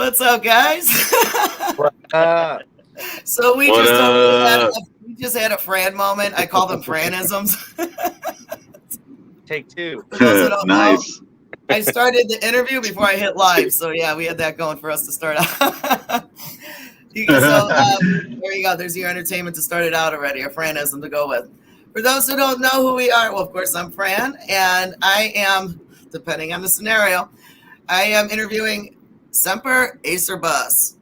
What's up, guys? So we What up? we just had a Fran moment. I call them Franisms. Take two. For those that don't know, Nice. I started the interview before I hit live, so yeah, we had that going for us to start out. There you go. There's your entertainment to start it out already. A Franism to go with. For those who don't know who we are, well, of course, I'm Fran, and I am, depending on the scenario, I am interviewing Semper Acerbus.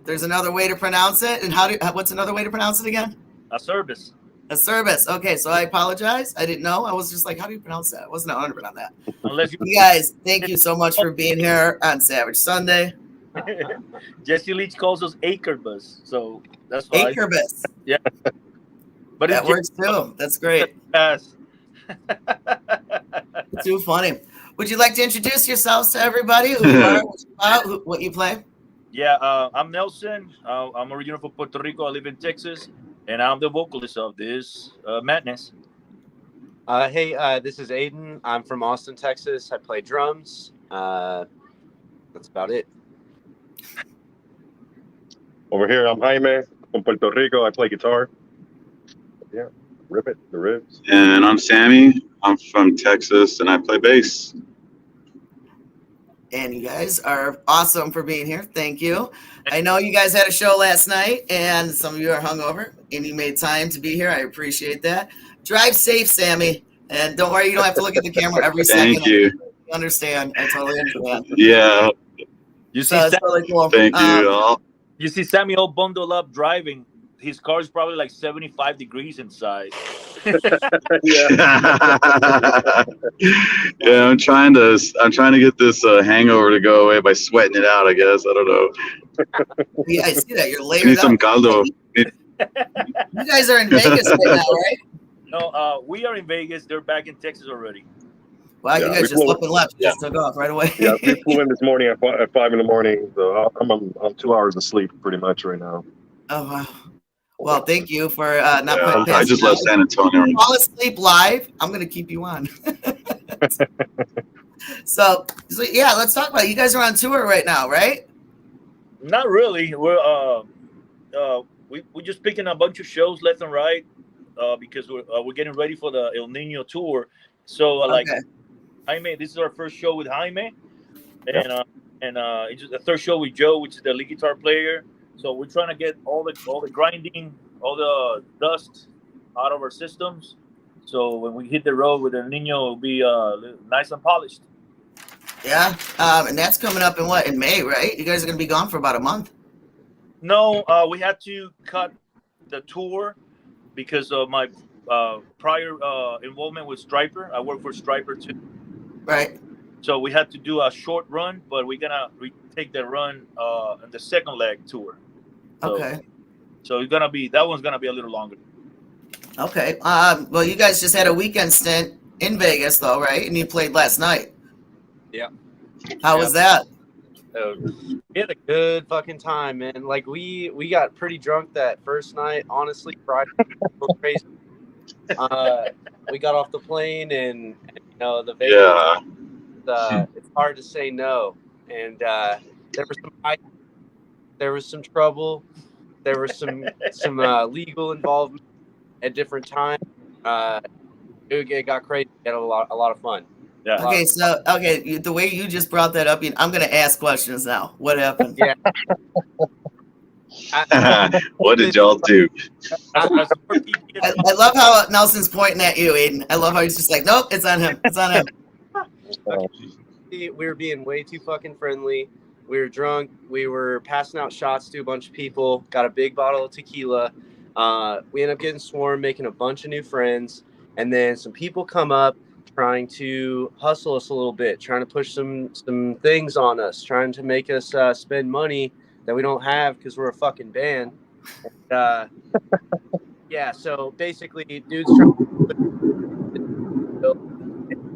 There's another way to pronounce it, and what's another way to pronounce it again? Acerbus. Acerbus. Okay, so I apologize. I didn't know. I was just like, how do you pronounce that? I wasn't 100% on that. Unless you guys, thank you so much for being here on Savage Sunday. Jesse Leach calls us Acerbus, so that's why. Acerbus. Yeah. But that works too. That's great. Yes. Too funny. Would you like to introduce yourselves to everybody? Who you are, what you about, what you play? Yeah, I'm Nelson. I'm original from Puerto Rico. I live in Texas, and I'm the vocalist of this madness. Hey, this is Aiden. I'm from Austin, Texas. I play drums. That's about it. Over here, I'm Jaime from Puerto Rico. I play guitar. Yeah, rip it, the ribs. And I'm Sammy. I'm from Texas, and I play bass. And you guys are awesome for being here. Thank you. I know you guys had a show last night, and some of you are hungover, and you made time to be here. I appreciate that. Drive safe, Sammy. And don't worry, you don't have to look at the camera every second. Thank you. I understand. I totally understand. Yeah. You see, So it's really cool. Thank you all. You see Sammy all bundled up driving. His car is probably like 75 degrees inside. Yeah, I'm trying to get this hangover to go away by sweating it out, I guess. I don't know. Yeah, I see that. You're layered Need some up. caldo. You guys are in Vegas right now, right? No, we are in Vegas. They're back in Texas already. Wow, you Yeah, guys we just flew- up and left. Just took off right away. Yeah, we flew in this morning at 5 in the morning. So I'm on 2 hours of sleep pretty much right now. Oh, wow. Well, thank you for not putting I just left San Antonio. Fall asleep live. I'm going to keep you on. so, yeah, let's talk about it. You guys are on tour right now, right? Not really. We're we're just picking a bunch of shows left and right because we're getting ready for the El Nino tour. So Okay. Jaime, this is our first show with Jaime, and it's just the third show with Joe, which is the lead guitar player. So we're trying to get all the grinding, all the dust out of our systems. So when we hit the road with El Nino, it'll be nice and polished. Yeah. And that's coming up in May, right? You guys are going to be gone for about a month. No, we had to cut the tour because of my prior involvement with Striper. I work for Striper too. Right. So we had to do a short run, but we're gonna retake the run in the second leg tour. So, Okay. So that one's gonna be a little longer. Okay. Well, you guys just had a weekend stint in Vegas, though, right? And you played last night. Yeah. How was that? We had a good fucking time, man. Like we got pretty drunk that first night. Honestly, Friday was crazy. We got off the plane and you know the Vegas. Yeah. It's hard to say no. And there was some fight, there was some trouble, there was some legal involvement at different times. It got crazy. We had a lot of fun. Yeah. Okay, so the way you just brought that up, I'm going to ask questions now. What happened? Yeah. What did y'all do? I love how Nelson's pointing at you, Aiden. I love how he's just like, nope, it's on him. It's on him. We were being way too fucking friendly. We were drunk. We were passing out shots to a bunch of people. Got a big bottle of tequila. We ended up getting swarmed, making a bunch of new friends. And then some people come up trying to hustle us a little bit, trying to push some things on us, trying to make us spend money that we don't have because we're a fucking band. And, yeah, so basically, dudes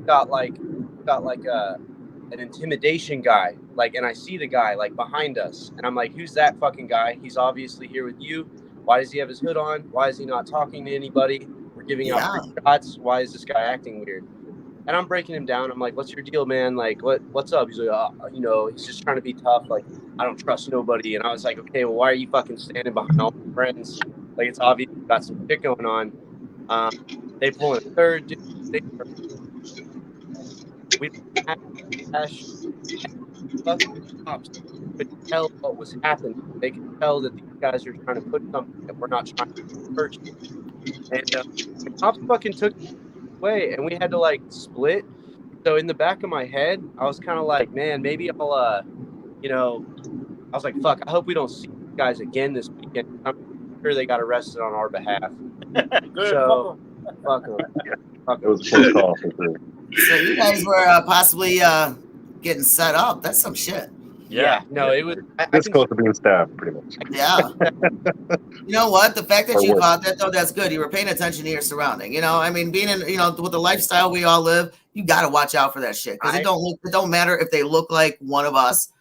got like an intimidation guy, like, and I see the guy like behind us, and I'm like, who's that fucking guy? He's obviously here with you. Why does he have his hood on? Why is he not talking to anybody? We're giving out free shots. Why is this guy acting weird? And I'm breaking him down. I'm like, "What's your deal, man? Like, what's up?" He's like, "You know, he's just trying to be tough. Like, I don't trust nobody." And I was like, "Okay, well, why are you fucking standing behind all my friends? Like, it's obvious you got some shit going on." They pull in a third dude. We had cash. Fucking cops could tell what was happening. They could tell that these guys are trying to put something that we're not trying to purchase. And the cops fucking took it away, and we had to like split. So in the back of my head, I was kind of like, man, maybe I'll, you know, I was like, fuck, I hope we don't see these guys again this weekend. I'm sure they got arrested on our behalf. Good. So, fuck them. It was a close call for sure. So you guys were possibly getting set up. That's some shit. Yeah. No, it was. This close to being stabbed, pretty much. Yeah. You know what? The fact that Or you worse. caught that, though, that's good. You were paying attention to your surrounding. You know, I mean, being in, with the lifestyle we all live, you got to watch out for that shit because it don't matter if they look like one of us.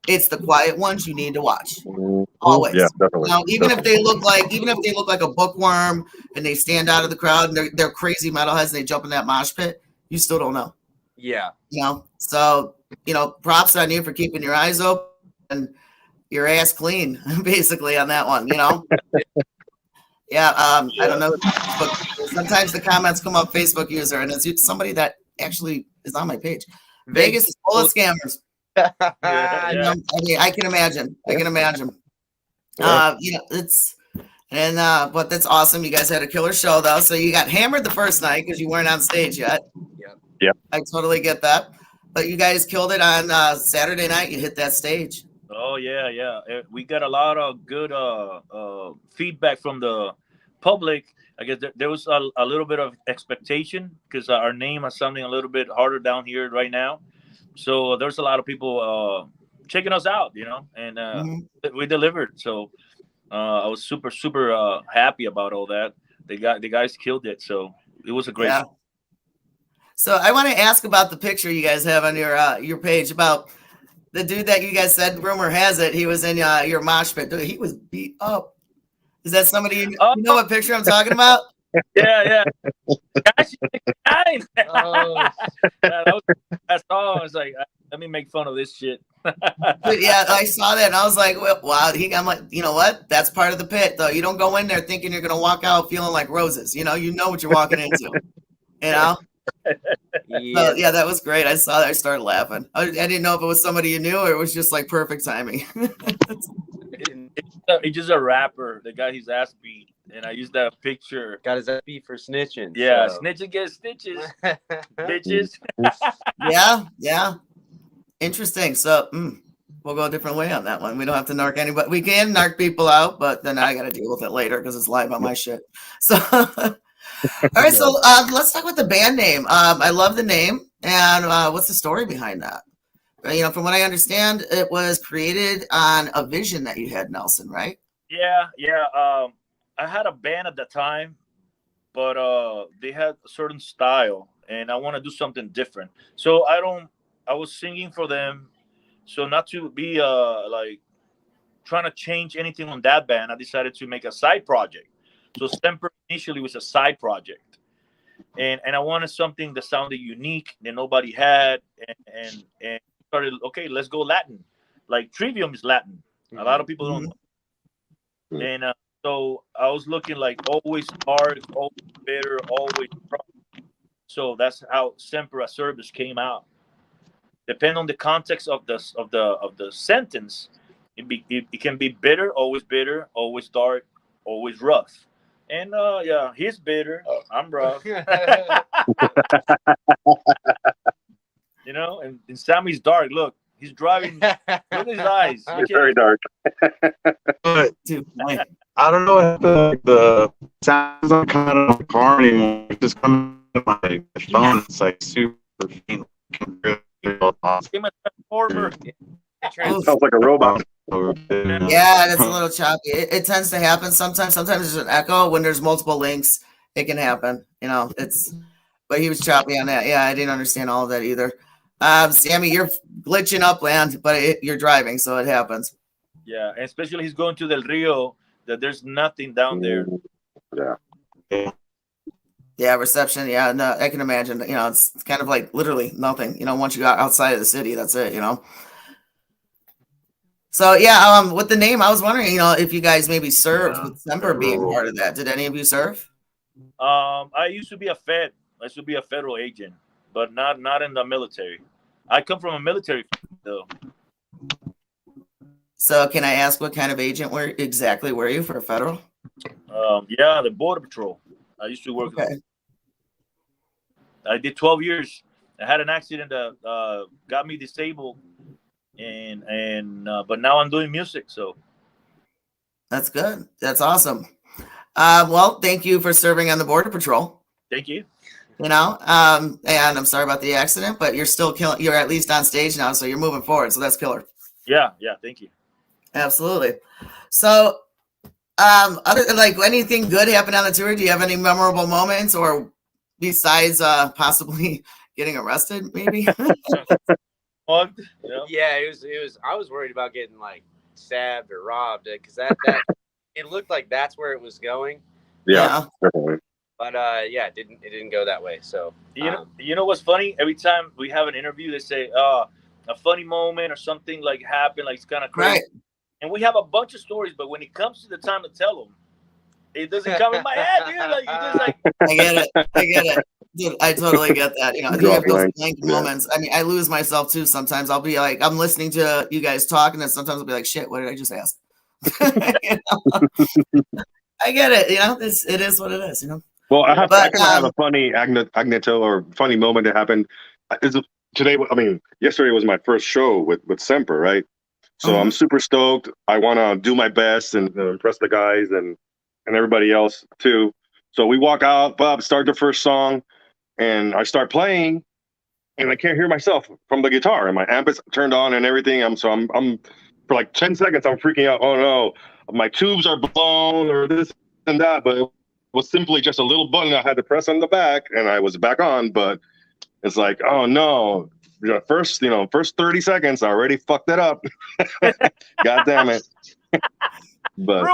It's the quiet ones you need to watch. Always. Yeah, definitely. Now, even if they look like a bookworm and they stand out of the crowd and they're crazy metalheads and they jump in that mosh pit, you still don't know. Yeah. So, props on you for keeping your eyes open and your ass clean, basically, on that one, Yeah, I don't know, but sometimes the comments come up Facebook user, and it's somebody that actually is on my page. Vegas is full of scammers. Yeah. I mean, I can imagine. But that's awesome. You guys had a killer show, though. So you got hammered the first night because you weren't on stage yet. Yeah. I totally get that. But you guys killed it on Saturday night. You hit that stage. Oh yeah. We got a lot of good feedback from the public. I guess there was a little bit of expectation because our name is sounding a little bit harder down here right now. So there's a lot of people checking us out, and we delivered. So I was super happy about all that. The guys killed it. So it was a great show. So I want to ask about the picture you guys have on your page about the dude that you guys said, rumor has it, he was in your mosh pit. Dude, he was beat up. Is that somebody you know what picture I'm talking about? Yeah. Gosh, I saw. I was like, let me make fun of this shit. Yeah, I saw that and I was like, well, wow. I'm like, you know what? That's part of the pit, though. You don't go in there thinking you're gonna walk out feeling like roses. You know what you're walking into. Yeah. So, yeah, that was great. I saw that. I started laughing. I didn't know if it was somebody you knew or it was just like perfect timing. He's just a rapper. The guy his ass beat, and I used that picture. Got his ass beat for snitching. Yeah, so. snitching gets stitches. Bitches. Yeah. Interesting. So we'll go a different way on that one. We don't have to narc anybody. We can narc people out, but then I got to deal with it later because it's live on my shit. So. All right, so let's talk about the band name. I love the name, and what's the story behind that? From what I understand, it was created on a vision that you had, Nelson, right? Yeah. I had a band at the time, but they had a certain style, and I want to do something different. So I was singing for them, so not to be like trying to change anything on that band. I decided to make a side project. So Semper initially was a side project, and I wanted something that sounded unique that nobody had, and started, okay, let's go Latin. Like Trivium is Latin. A lot of people don't know. And so I was looking like always dark, always bitter, always rough. So that's how Semper Acerbus came out. Depending on the context of the sentence, it can be bitter, always dark, always rough. And he's bitter. I'm rough. And Sammy's dark. Look, he's driving. Look at his eyes. It's very dark. But I don't know if the sounds on kind of the car anymore. It's just coming to my phone. It's like super faint. It sounds like a robot. Yeah, it's a little choppy. It tends to happen sometimes. Sometimes there's an echo when there's multiple links. It can happen. But he was choppy on that. Yeah, I didn't understand all of that either. Sammy, you're glitching upland, but you're driving, so it happens. Yeah, and especially he's going to Del Rio, that there's nothing down there. Yeah. Yeah, reception. Yeah, no, I can imagine. You know, it's kind of like literally nothing. You know, once you got outside of the city, that's it. You know. So yeah, with the name, I was wondering, you know, if you guys maybe served with Semper being part of that. Did any of you serve? I used to be a Fed. I used to be a federal agent, but not in the military. I come from a military though. So can I ask what kind of agent were you for federal? Yeah, the border patrol. I used to work. Okay. I did 12 years. I had an accident that got me disabled, and but now I'm doing music. So That's good. That's awesome. Well, thank you for serving on the border patrol. thank you. You know, and I'm sorry about the accident, but you're still killing. You're at least on stage now, so you're moving forward. So that's killer. Yeah, thank you. Absolutely. So, other than like anything good happened on the tour, do you have any memorable moments, or besides possibly getting arrested, maybe? Yeah, it was. I was worried about getting like stabbed or robbed because that it looked like that's where it was going. Yeah, definitely. But yeah, it didn't go that way. So you know what's funny? Every time we have an interview, they say a funny moment or something like happened, like it's kind of crazy. Right. And we have a bunch of stories, but when it comes to the time to tell them, it doesn't come in my head, dude. Like you just like. I get it. Dude, I totally get that. You know, you have those blank moments. I mean, I lose myself too. Sometimes I'll be like, I'm listening to you guys talk, and then sometimes I'll be like, shit, what did I just ask? You know? I get it. You know, it is what it is. You know. Well, I have a funny agneto or funny moment that happened. Today, I mean, yesterday was my first show with Semper, right? So I'm super stoked. I want to do my best and impress the guys and everybody else too. So we walk out, Bob, start the first song, and I start playing, and I can't hear myself from the guitar, and my amp is turned on and everything. I'm for like 10 seconds, I'm freaking out. Oh no, my tubes are blown or this and that, but it was simply just a little button I had to press on the back, and I was back on. But it's like, oh no, first 30 seconds, I already fucked it up. God damn it. But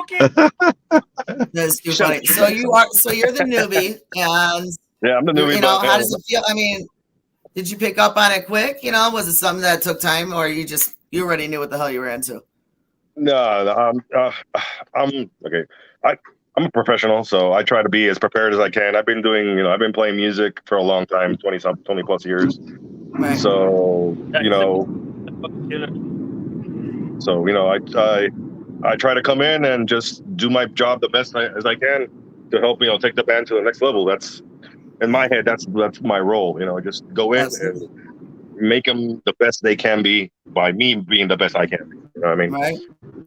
that's too funny. So you're the newbie, and yeah, I'm the newbie. You know, how does it feel? I mean, did you pick up on it quick? You know, was it something that took time, or you already knew what the hell you were into? No, I'm okay. I'm a professional, so I try to be as prepared as I can. I've been playing music for a long time, 20 plus years. Right. So, I try to come in and just do my job the best as I can to help, take the band to the next level. That's in my head. That's my role. Just go in and make them the best they can be by me being the best I can be. You know what I mean? Right.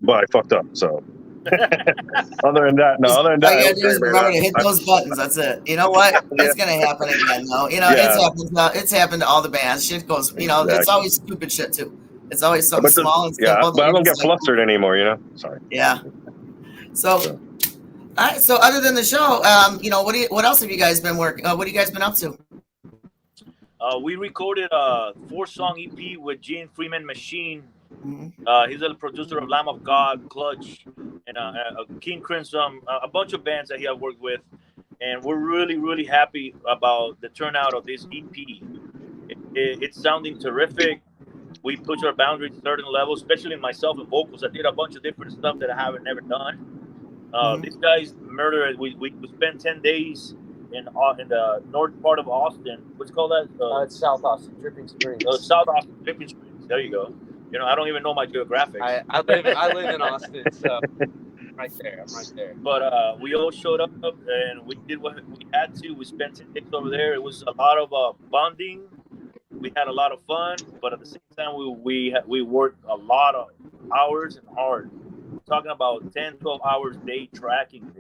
But I fucked up. So other than that, all you gotta do is remember to hit those buttons. That's it. You know what? It's gonna happen again, though. It's happened to all the bands. Shit goes. It's always stupid shit too. It's always something small and simple. But I don't get flustered anymore. Sorry. Yeah. So, all right. So, other than the show, what else have you guys been working? What have you guys been up to? We recorded a 4-song EP with Gene Freeman Machine. Mm-hmm. He's the producer of Lamb of God, Clutch, and King Crimson, a bunch of bands that he has worked with, and we're really, really happy about the turnout of this EP. It's sounding terrific. We push our boundaries to certain levels, especially myself and vocals. I did a bunch of different stuff that I haven't never done. These guys murder. We spent 10 days in the north part of Austin. What's it called that? It's South Austin, Dripping Springs. South Austin, Dripping Springs. There you go. I don't even know my geographics. I live in Austin, so I'm right there. But we all showed up and we did what we had to. We spent 10 days over there. It was a lot of bonding. We had a lot of fun, but at the same time, we worked a lot of hours and hard. We're talking about 10, 12 hours a day tracking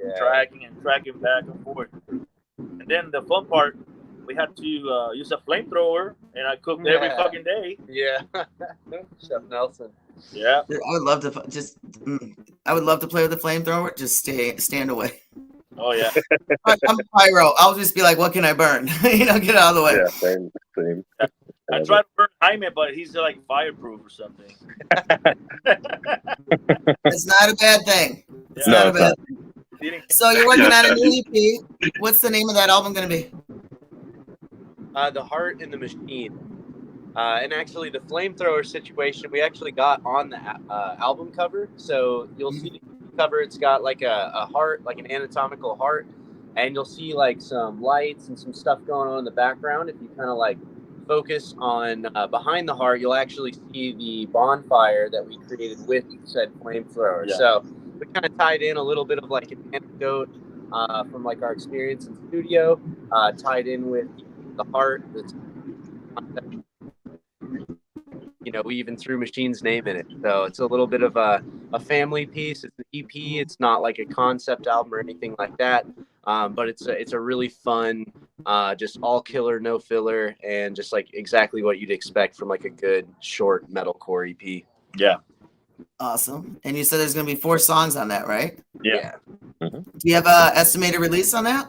back and forth. And then the fun part, we had to use a flamethrower, and I cooked every fucking day. Yeah, Chef Nelson. Yeah, I would love to play with the flamethrower. Just stand away. Oh yeah, I'm pyro. I'll just be like, what can I burn? Get out of the way. Yeah, same. I tried to burn Jaime, but he's like fireproof or something. It's not a bad thing. It's not a bad thing. So you're working on a new EP. What's the name of that album going to be? The Heart in the Machine. And actually, the flamethrower situation we actually got on the album cover. So you'll see the cover. It's got like a heart, like an anatomical heart, and you'll see like some lights and some stuff going on in the background. If you kind of like focus on behind the heart, you'll actually see the bonfire that we created with said flamethrower. Yeah. So we kind of tied in a little bit of like an anecdote from like our experience in studio, tied in with the heart. That's, you know, we even threw Machine's name in it. So it's a little bit of a family piece. It's an EP. It's not like a concept album or anything like that. But it's a really fun, just all killer, no filler, and just like exactly what you'd expect from like a good short metalcore EP. Yeah. Awesome. And you said there's going to be 4 songs on that, right? Yeah. Do you have a estimated release on that?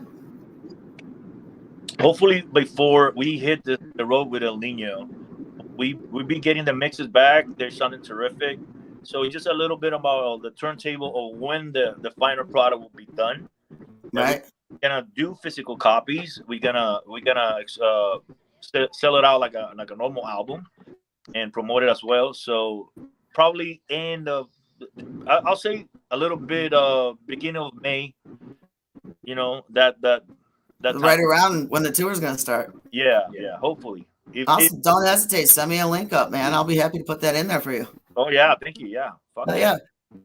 Hopefully before we hit the road with El Nino. We'll be getting the mixes back. They're sounding terrific. So it's just a little bit about the turntable of when the final product will be done. Right. We're gonna do physical copies. We're gonna sell it out like a normal album and promote it as well. So probably I'll say a little bit beginning of May. You know that right around when the tour is gonna start. Yeah. Hopefully. Awesome. Don't hesitate. Send me a link up, man. I'll be happy to put that in there for you. Oh yeah, thank you. Yeah. Yeah.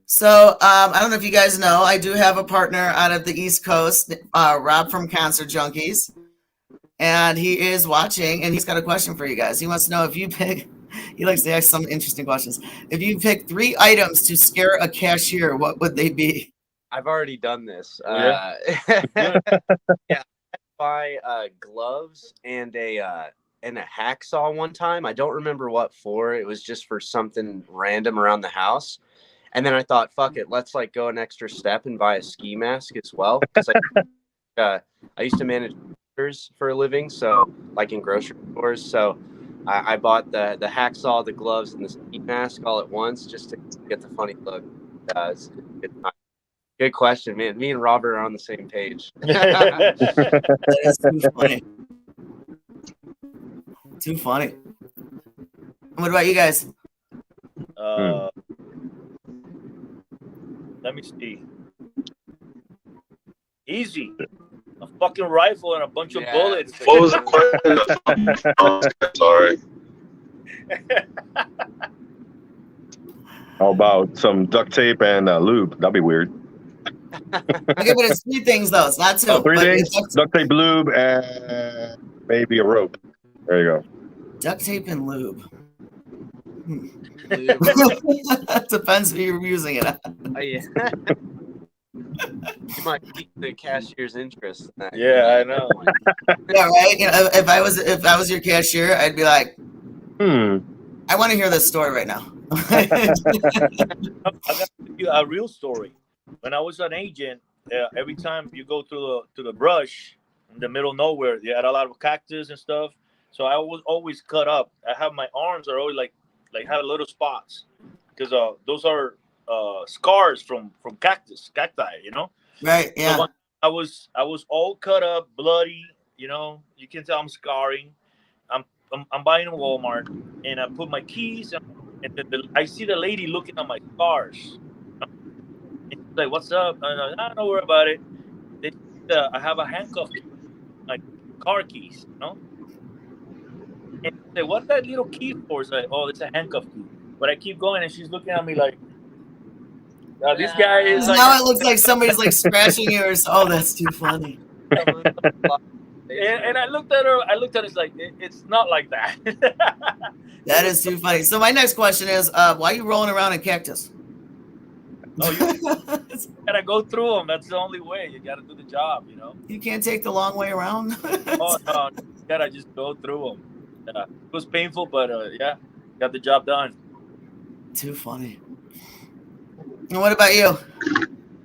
So I don't know if you guys know, I do have a partner out of the East Coast, Rob from Concert Junkies, and he is watching, and he's got a question for you guys. He wants to know if you pick. He likes to ask some interesting questions. If you pick 3 items to scare a cashier, what would they be? I've already done this. Yeah. Yeah. Buy gloves and a hacksaw one time. I don't remember what for. It was just for something random around the house. And then I thought, fuck it, let's like go an extra step and buy a ski mask as well. Because I used to manage for a living, so like in grocery stores. So I bought the hacksaw, the gloves, and the ski mask all at once just to get the funny look. It's good question, man. Me and Robert are on the same page. That is too funny. Too funny. What about you guys? Let me see. Easy. A fucking rifle and a bunch of bullets. What was the question? Oh, sorry. How about some duct tape and lube? That'd be weird. Okay, but it's 3 things though. It's not 2. Oh, 3 things: duct tape, lube, and maybe a rope. There you go. Duct tape and lube. Lube. Depends who you're using it on. Oh, yeah. You might pique the cashier's interest. Yeah, I know. Yeah, right. You know, if I was your cashier, I'd be like, I want to hear this story right now. I got to give you a real story. When I was an agent, every time you go to the brush in the middle of nowhere, you had a lot of cactus and stuff. So I was always cut up. I have my arms are always like have little spots because those are scars from cacti, you know. Right. Yeah. So I was all cut up, bloody. You know, you can tell I'm scarring. I'm buying in Walmart, and I put my keys, and I see the lady looking at my scars. And she's like, "What's up?" And don't worry about it. I have a handcuff, my car keys, you know. And I say, "What's that little key for?" It's like, "Oh, it's a handcuff key." But I keep going, and she's looking at me like, "This guy is." Now it looks like somebody's like scratching you or so. Oh, that's too funny. And I looked at her. It's like it's not like that. That is too funny. So my next question is, why are you rolling around in cactus? Oh, you gotta go through them. That's the only way. You gotta do the job, you know. You can't take the long way around. Oh no, you gotta just go through them. It was painful, but yeah, got the job done. Too funny. And what about you?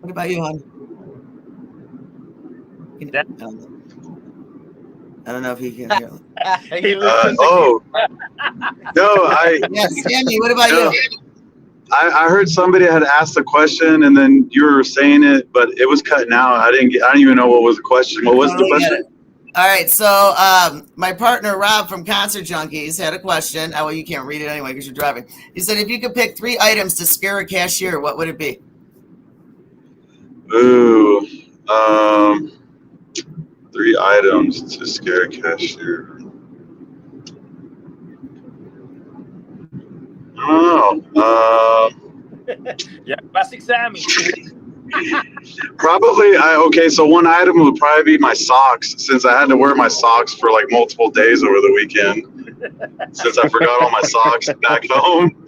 What about you, hon? I don't know if he can hear. No, Yes, Sammy. What about you? I heard somebody had asked a question, and then you were saying it, but it was cutting out. I don't even know what was the question. What was the question? All right, so my partner Rob from Concert Junkies had a question. Well, you can't read it anyway because you're driving. He said, if you could pick 3 items to scare a cashier, what would it be? Ooh, 3 items to scare a cashier. I don't know. Yeah, classic Sammy. Probably. Okay, so one item would probably be my socks, since I had to wear my socks for like multiple days over the weekend. Since I forgot all my socks back home,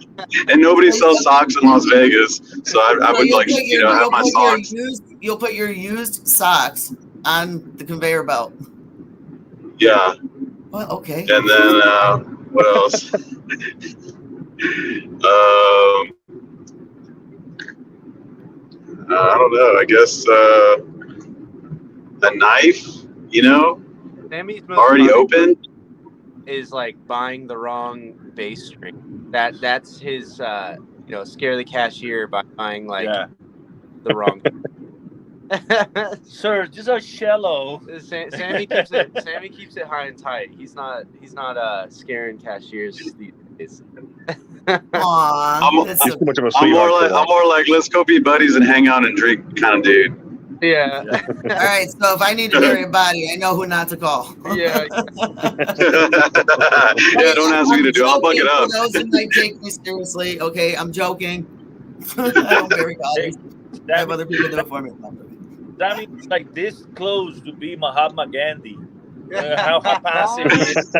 and nobody sells socks in Las Vegas, so I would like have my socks. You'll put your used socks on the conveyor belt. Yeah. Well, okay. And then what else? I don't know. I guess a knife. Sammy's most already open. Is like buying the wrong bass string. That's his scare the cashier by buying the wrong. Sir, just a cello. Sammy keeps it high and tight. He's not scaring cashiers these days. I'm more like let's go be buddies and hang out and drink kind of dude. Yeah. All right. So if I need to bury a body, I know who not to call. Yeah. Yeah. Don't ask me to do. I'll buck it up. For those who might take me seriously, okay, I'm joking. I don't bury bodies. I have other people do it for me. That means like this close to be Mahatma Gandhi. How passive he is.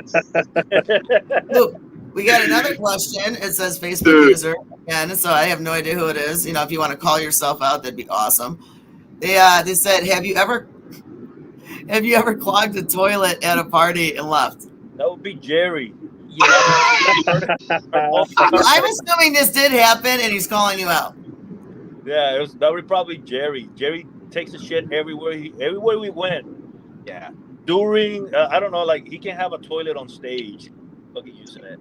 Look, we got another question. It says Facebook user, and so I have no idea who it is. If you want to call yourself out, that'd be awesome. They said, have you ever clogged the toilet at a party and left? That would be Jerry. Yeah. I'm assuming this did happen, and he's calling you out. Yeah, that would probably Jerry. Jerry takes a shit everywhere we went. Yeah. During I don't know, like he can have a toilet on stage. Look at using it.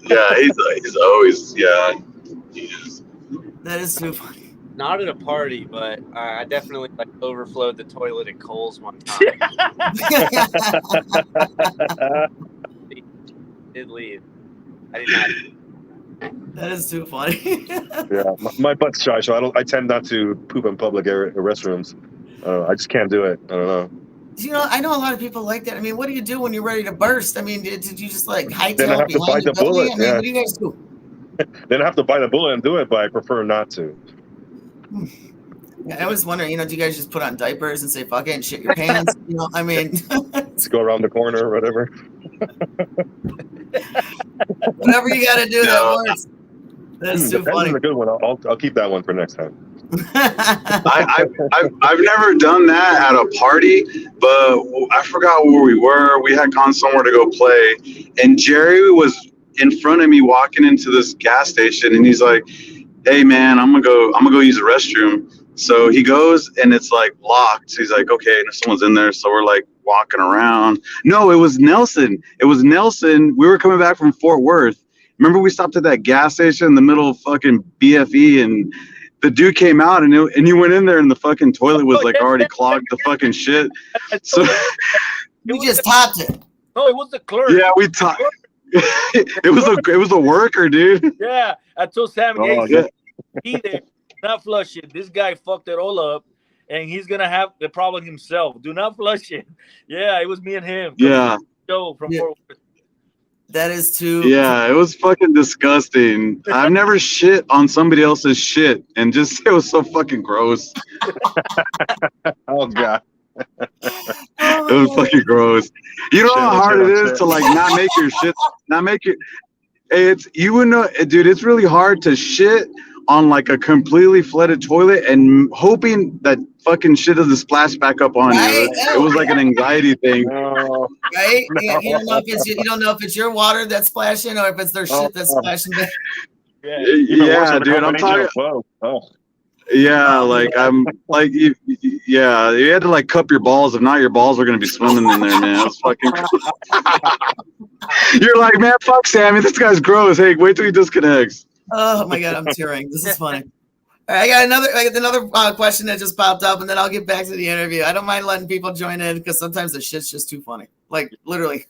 Yeah, he's always He is. That is too funny. Not at a party, but I definitely overflowed the toilet at Kohl's one time. He did leave. I did not. That is too funny. Yeah, my butt's shy, so I tend not to poop in public restrooms. I just can't do it. I don't know. I know a lot of people like that. I mean, what do you do when you're ready to burst? I mean, did you just hightail Then I have to bite the bullet. I mean, what do you guys do? Then I have to bite the bullet and do it, but I prefer not to. I was wondering, do you guys just put on diapers and say fuck it and shit your pants? I mean, just go around the corner or whatever. Whatever you got to do, that works. That's too funny. That's a good one. I'll keep that one for next time. I've never done that at a party, but I forgot where we were. We had gone somewhere to go play, and Jerry was in front of me walking into this gas station, and he's like, "Hey man, I'm gonna go use the restroom." So he goes, and it's locked. So he's like, "Okay," and if someone's in there, so we're walking around. No, it was Nelson. We were coming back from Fort Worth. Remember, we stopped at that gas station in the middle of fucking BFE, and the dude came out, and he went in there, and the fucking toilet was already clogged the fucking shit. So you just topped it. No, it was the clerk. Yeah, we topped. It was a worker, dude. Yeah, I told Sammy, he there, not flush it. This guy fucked it all up, and he's gonna have the problem himself. Do not flush it. Yeah, it was me and him. Yeah. Joe from Fort Worth. That is too. Yeah, it was fucking disgusting. I've never shit on somebody else's shit, and just it was so fucking gross. Oh god. It was fucking gross. You know how hard it is to not make your shit, you would know, dude. It's really hard to shit on a completely flooded toilet and hoping that fucking shit doesn't splash back up on you. It was like an anxiety thing. Right? Yeah, you don't know if it's your water that's splashing or if it's their shit that's splashing back. Yeah, dude. I'm talking. Yeah, you had to cup your balls. If not, your balls are gonna be swimming in there, man. It's fucking. You're like, man, fuck Sammy. This guy's gross. Hey, wait till he disconnects. Oh my god, I'm tearing. This is funny. All right, I got another question that just popped up, and then I'll get back to the interview. I don't mind letting people join in because sometimes the shit's just too funny. Like literally,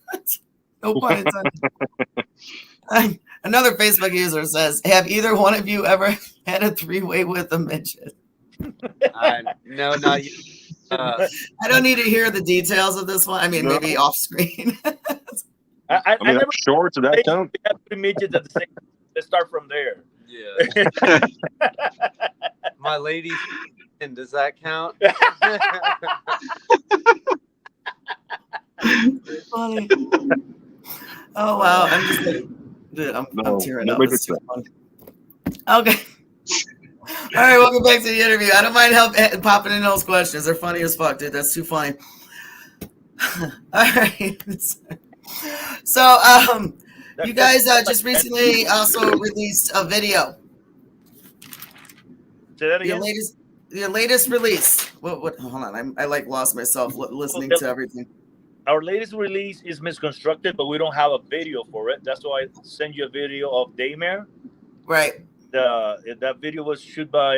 no pun intended. Another Facebook user says, "Have either one of you ever had a three-way with a midget?" No, not yet. I don't need to hear the details of this one. I mean, No. maybe off screen. I mean, never that's short, so that count. we have 3 midgets at the same time. Let's start from there. Yeah. My lady, and does that count? Funny. Oh wow, I'm just like, dude, I'm tearing up. It's too funny. Okay. All right, welcome back to the interview. I don't mind popping in those questions. They're funny as fuck, dude. That's too funny. All right. So, you guys just recently also released a video. Say that again. Your latest release. What? Hold on. I like lost myself listening to everything. Our latest release is Misconstructed, but we don't have a video for it. That's why I sent you a video of Daymare. Right. That video was shot by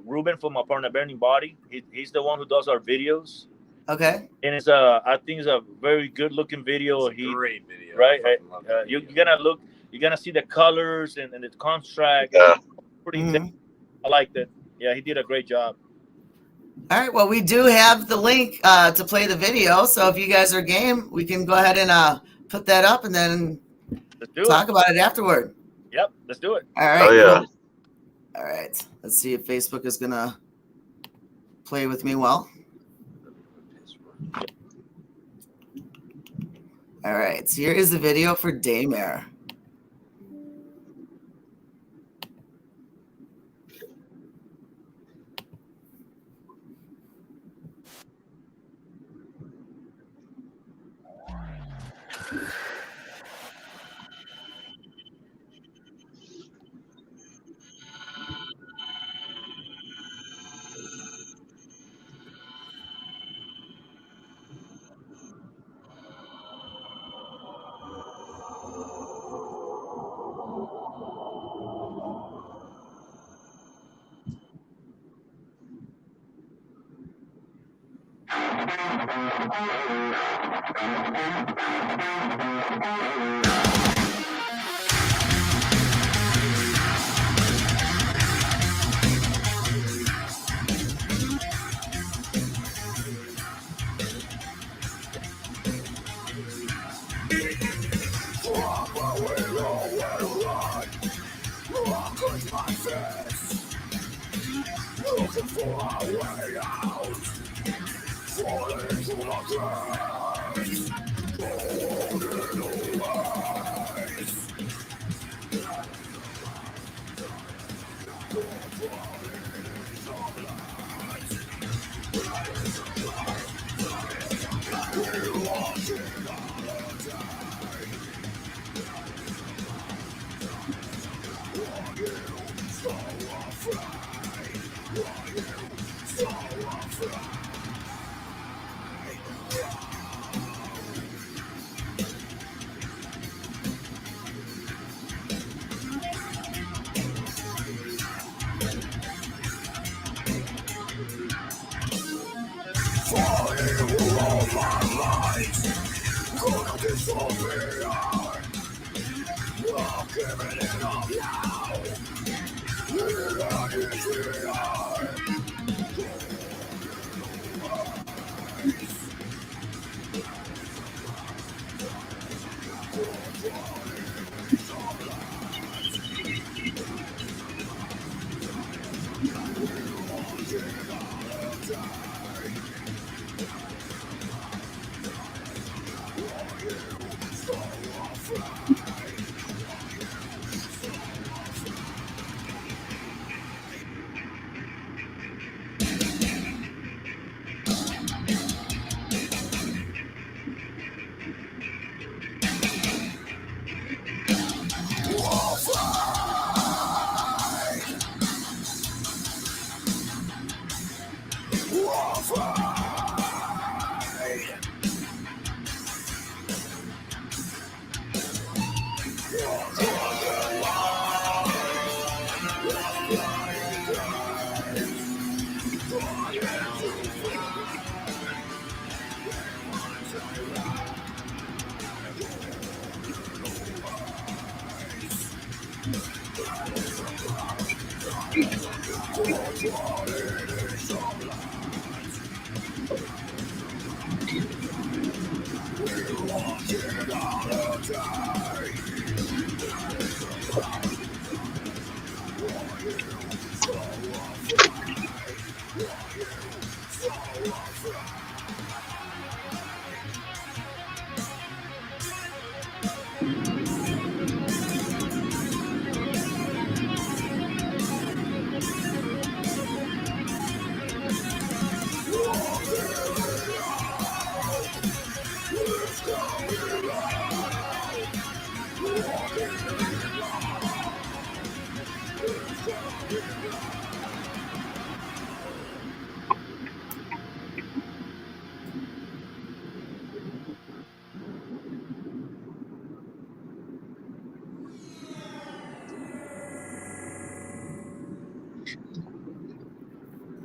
Ruben from My Partner Burning Body. He's the one who does our videos. Okay. And it's I think it's a very good looking video. Great video, right? You're gonna see the colors and the contrast. Yeah. Pretty. I like that. Yeah, he did a great job. All right. Well, we do have the link to play the video. So if you guys are game, we can go ahead and put that up and then talk about it afterward. Yep, let's do it. All right. Oh yeah. Cool. All right. Let's see if Facebook is gonna play with me well. All right. So here is the video for Daymare.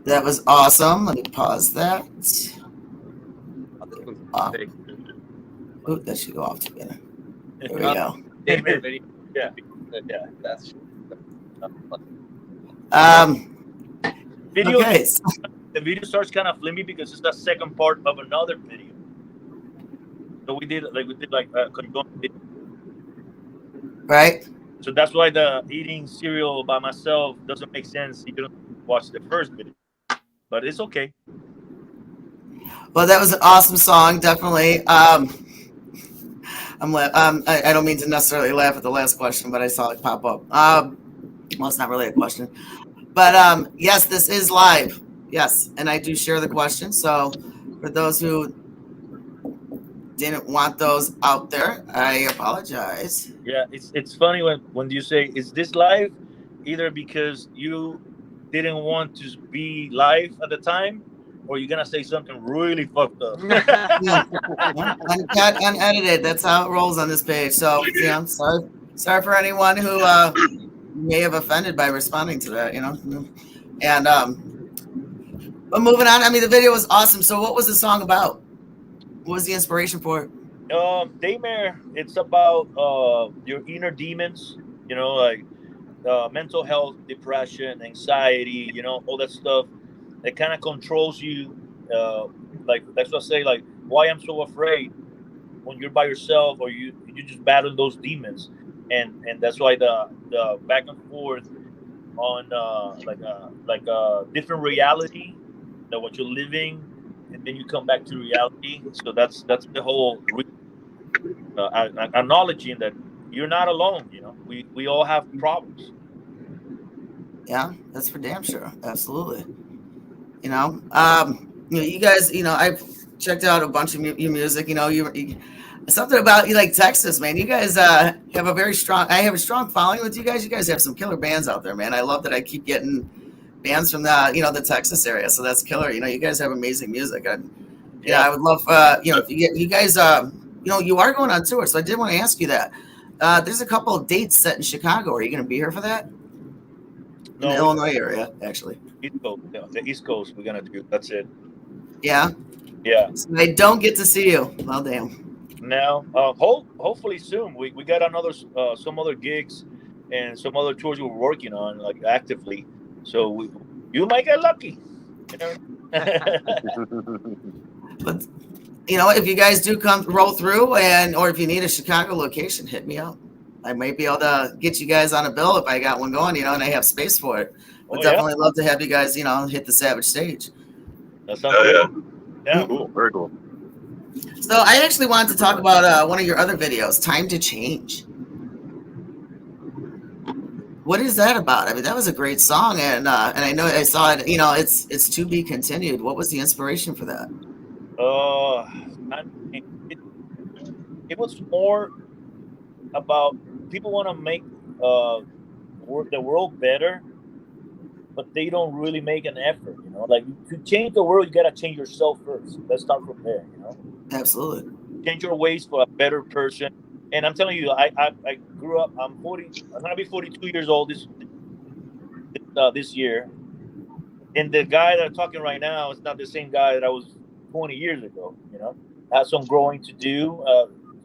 That was awesome. Let me pause that. Oh, that should go off together. There we go. David video. Yeah. Yeah, that's. Video, Okay. the video starts kind of flimmy because it's the second part of another video. So we did like conjoined video. Right. So that's why the eating cereal by myself doesn't make sense. You don't watch the first video, but it's okay. Well, that was an awesome song, definitely. I don't mean to necessarily laugh at the last question, but I saw it pop up. Well, it's not really a question, but yes, this is live. Yes, and I do share the question. So for those who didn't want those out there, I apologize. Yeah, it's funny when you say, "Is this live?" Either because you didn't want to be live at the time, or you're gonna say something really fucked up. Yeah. Uncut, unedited. That's how it rolls on this page. So yeah, sorry for anyone who may have offended by responding to that. And but moving on. I mean, the video was awesome. So what was the song about? What was the inspiration for it? Daymare, it's about your inner demons. Like mental health, depression, anxiety. All that stuff. It kind of controls you. Like that's what I say. Like why I'm so afraid when you're by yourself or you just battle those demons, and that's why the back and forth on like a different reality than what you're living, and then you come back to reality. So that's the whole acknowledging that you're not alone. We all have problems. Yeah, that's for damn sure. Absolutely. You guys. I've checked out a bunch of your music. You something about you like Texas, man. You guys have a very strong. I have a strong following with you guys. You guys have some killer bands out there, man. I love that I keep getting bands from the Texas area. So that's killer. You guys have amazing music. I would love if you guys you are going on tour. So I did want to ask you that. There's a couple of dates set in Chicago. Are you going to be here for that? No, in the Illinois area, actually. East Coast, the East Coast. We're gonna do. That's it. Yeah. Yeah. So I don't get to see you. Well, damn. Now, hopefully soon. We got some other gigs and some other tours we're working on like actively. So you might get lucky. But if you guys do roll through or if you need a Chicago location, hit me up. I might be able to get you guys on a bill if I got one going, and I have space for it. Would definitely love to have you guys, hit the Savage stage. That sounds good. Yeah, cool. Very cool. So I actually wanted to talk about one of your other videos, Time to Change. What is that about? I mean, that was a great song, and I know I saw it. It's to be continued. What was the inspiration for that? It was more about people want to make the world better, but they don't really make an effort. Like to change the world, you gotta change yourself first. Let's start from there. Absolutely. Change your ways for a better person. And I'm telling you, I grew up. I'm 40. I'm gonna be 42 years old this year. and the guy that I'm talking right now is not the same guy that I was 20 years ago. You know, I have some growing to do,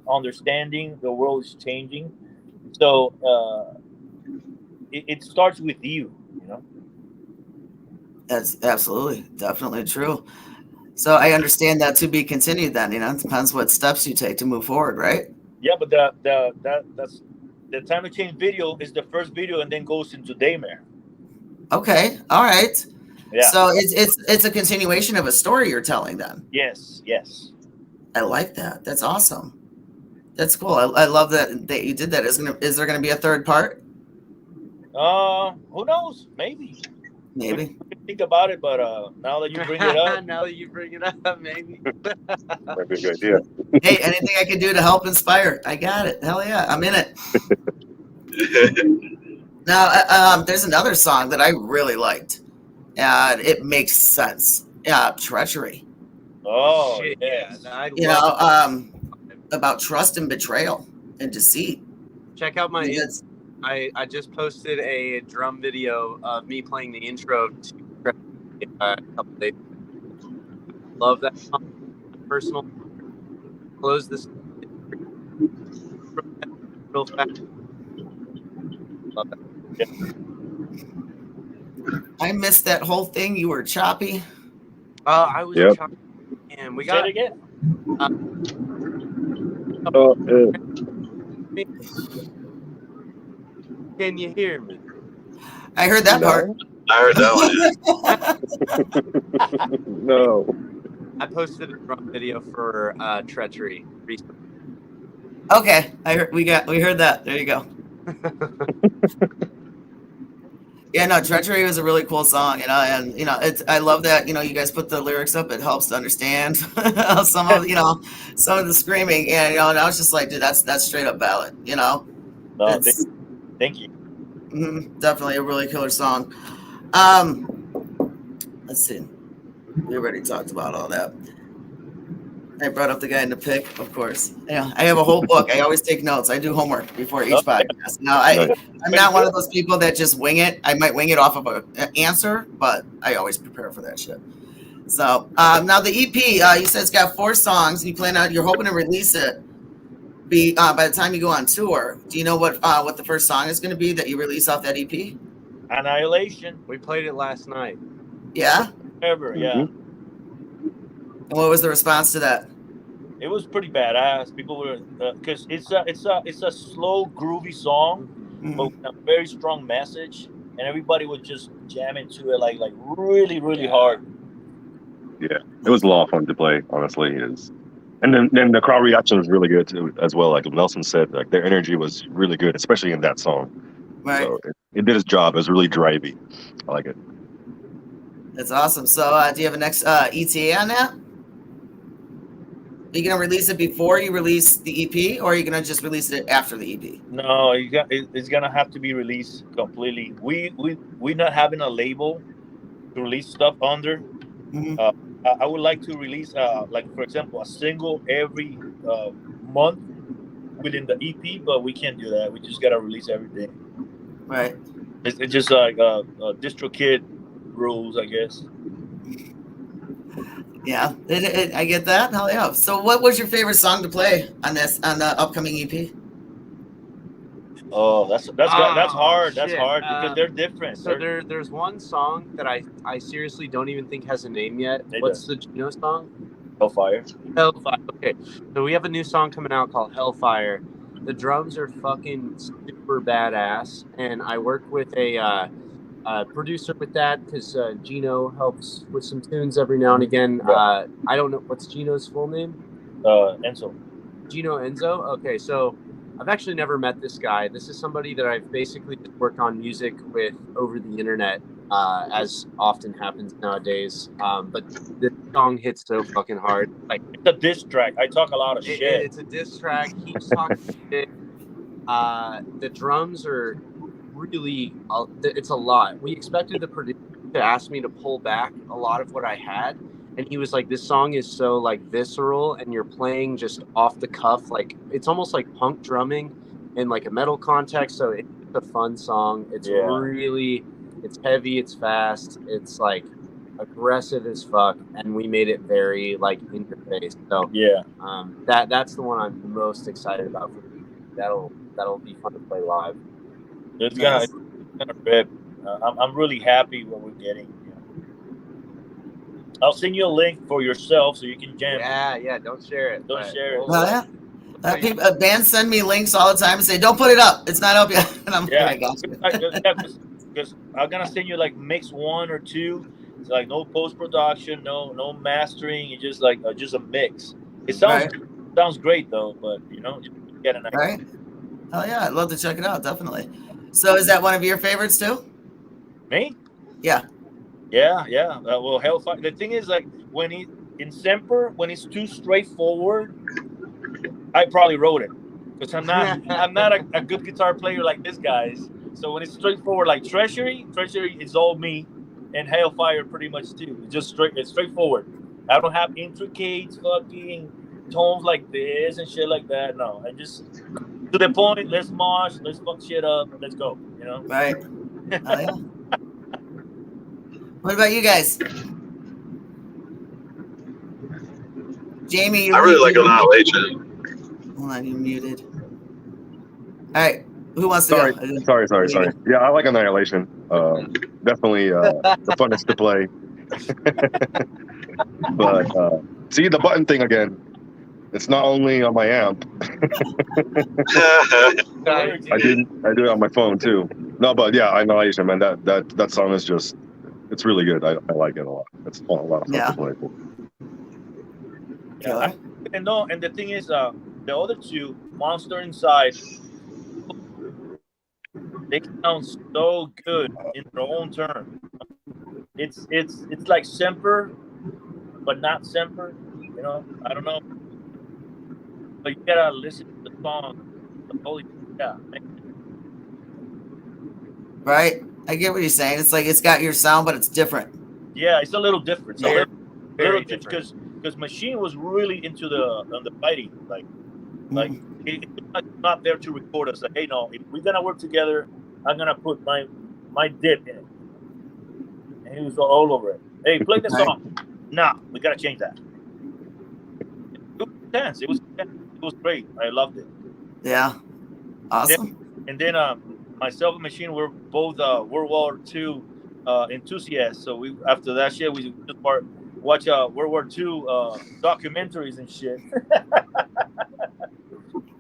understanding the world is changing. So it starts with you. You know. That's absolutely, definitely true. So I understand that to be continued. Then it depends what steps you take to move forward, right? Yeah, but that's the time to change video is the first video and then goes into Daymare. Okay, all right. Yeah. So it's a continuation of a story you're telling. Then Yes. Yes. I like that. That's awesome. That's cool. I love that you did that. Is there gonna be a third part? Who knows? Maybe. Maybe. We can think about it, but now that you bring it up, Now that you bring it up, maybe. Might be a good idea. Hey, anything I can do to help inspire, I got it. Hell yeah, I'm in it. Now, there's another song that I really liked, and it makes sense. Treachery. oh Shit, yes. yeah. I You love know, about trust and betrayal and deceit. Check out my. It's- I just posted a drum video of me playing the intro to a couple days. Love that song. Personal. Close this real fast. Love that. I missed that whole thing. You were choppy. I was Yep. chopping, and we Say got it again. Oh, Can you hear me? I heard that part. I heard that one. no. I posted a drum video for Treachery recently. Okay, we heard that. There you go. Yeah, no, Treachery was a really cool song, and I love that, you guys put the lyrics up. It helps to understand some of the screaming, and and I was just like, dude, that's straight up ballad, No, It's thank you. definitely a really killer song. Let's see, we already talked about all that. I brought up the guy in the pick, of course. Yeah, I have a whole book. I always take notes. I do homework before each podcast. Now, I'm not one of those people that just wing it. I might wing it off of an answer, but I always prepare for that shit. So now the EP, you said it's got 4 songs. You're hoping to release it by the time you go on tour. Do you know what the first song is going to be that you release off that EP? Annihilation. We played it last night. Yeah. Ever, yeah. And what was the response to that? It was pretty badass. People were because it's a slow, groovy song, but with a very strong message, and everybody would just jam into it like really, really hard. Yeah, it was a lot of fun to play. Honestly, and then the crowd reaction was really good too, as well. Like Nelson said, like their energy was really good, especially in that song. Right. So it did its job. It was really drivey. I like it. That's awesome. So do you have a next ETA on that? Are you gonna release it before you release the EP, or are you gonna just release it after the EP? No, it's gonna have to be released completely. We not having a label to release stuff under. Mm-hmm. I would like to release like, for example, a single every month within the EP, but we can't do that. We just gotta release everything. Right. It's just like DistroKid rules, I guess. Yeah, I get that. Hell yeah. So what was your favorite song to play on the upcoming EP? Oh, that's hard. That's shit. hard because they're different. So there's one song that I seriously don't even think has a name yet. What's the Gino song? Hellfire. Hellfire. Okay, so we have a new song coming out called Hellfire. The drums are fucking super badass, and I work with a producer with that because Gino helps with some tunes every now and again. I don't know what's Gino's full name. Enzo. Gino Enzo. Okay, so I've actually never met this guy. This is somebody that I've basically worked on music with over the internet, as often happens nowadays. But this song hits so fucking hard. Like, it's a diss track. I talk a lot of shit. It's a diss track. He's talking shit. The drums are really, it's a lot. We expected the producer to ask me to pull back a lot of what I had, and he was like, this song is so like visceral, and you're playing just off the cuff, like it's almost like punk drumming in like a metal context. So it's a fun song. It's really, it's heavy, it's fast, it's like aggressive as fuck, and we made it very like in your face. So Yeah. That's the one I'm most excited about. That'll be fun to play live. It's gonna rip. I'm really happy what we're getting. I'll send you a link for yourself so you can jam. Yeah. Don't share it. Don't share it. Oh, yeah. Bands send me links all the time and say, "Don't put it up. It's not up yet." And I'm Yeah, like, "I got you." Because I'm gonna send you like mix 1 or 2. It's like no post production, no mastering. It's just like just a mix. It sounds great though, but just get an idea. Right? Oh yeah, I'd love to check it out. Definitely. So, is that one of your favorites too? Me? Yeah. Yeah. Well, Hellfire. The thing is, like when in Semper, when it's too straightforward, I probably wrote it because I'm not a good guitar player like this guys. So when it's straightforward, like Treasury is all me, and Hellfire pretty much too. It's straightforward. I don't have intricate fucking tones like this and shit like that. No, I just to the point. Let's mosh. Let's fuck shit up. Let's go. Right. Oh, yeah. What about you guys? Jamie, I really like Annihilation. Hold on, you're muted. All right. Who wants to go? Sorry. Yeah, I like Annihilation. Definitely the funnest to play. But see the button thing again. It's not only on my amp. I do it on my phone too. No, but yeah, Annihilation, man. That song is just, it's really good. I like it a lot. It's a lot of fun to play. Yeah. And the thing is, the other two, Monster Inside, they sound so good in their own turn. It's like Semper, but not Semper. I don't know. But you gotta listen to the song. Holy yeah. Right? I get what you're saying. It's like it's got your sound, but it's different. Yeah, it's a little different. Very different because Machine was really into the fighting, like it's not there to record us. Like, hey, no, if we're gonna work together, I'm gonna put my dip in it, and he was all over it. Hey, play the song. Nah, we gotta change that. It was intense. It was great. I loved it. Yeah, awesome. And then myself and Machine were both World War II enthusiasts. So we after that shit we just watch World War II documentaries and shit.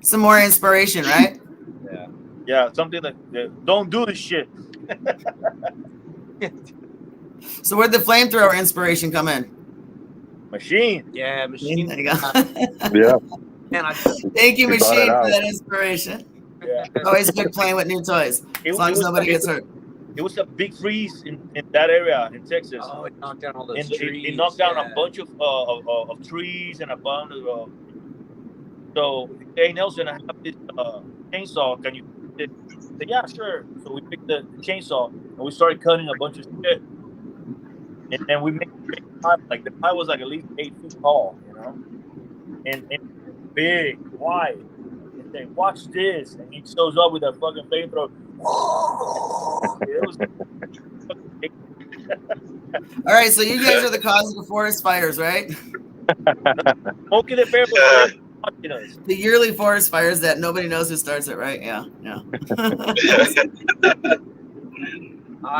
Some more inspiration, right? Yeah, something like don't do this shit. So where'd the flamethrower inspiration come in? Machine. Yeah, Machine. There you go. Yeah. Man, Thank you, Machine, for that inspiration. Yeah. Always good playing with new toys, as long as nobody gets hurt. It was a big freeze in that area in Texas. Oh, it knocked down all those trees. It knocked down a bunch of trees and a bunch of. So, hey Nelson, I have this chainsaw. Can you? Say, yeah, sure. So we picked the chainsaw and we started cutting a bunch of shit. And then we made a pie. Like the pie was like at least 8 feet tall, and big, wide. And say, watch this, and he shows up with a fucking flamethrower. It was. All right, so you guys are the cause of the forest fires, right? Smokey the Bear was watching us. The yearly forest fires that nobody knows who starts it, right? Yeah.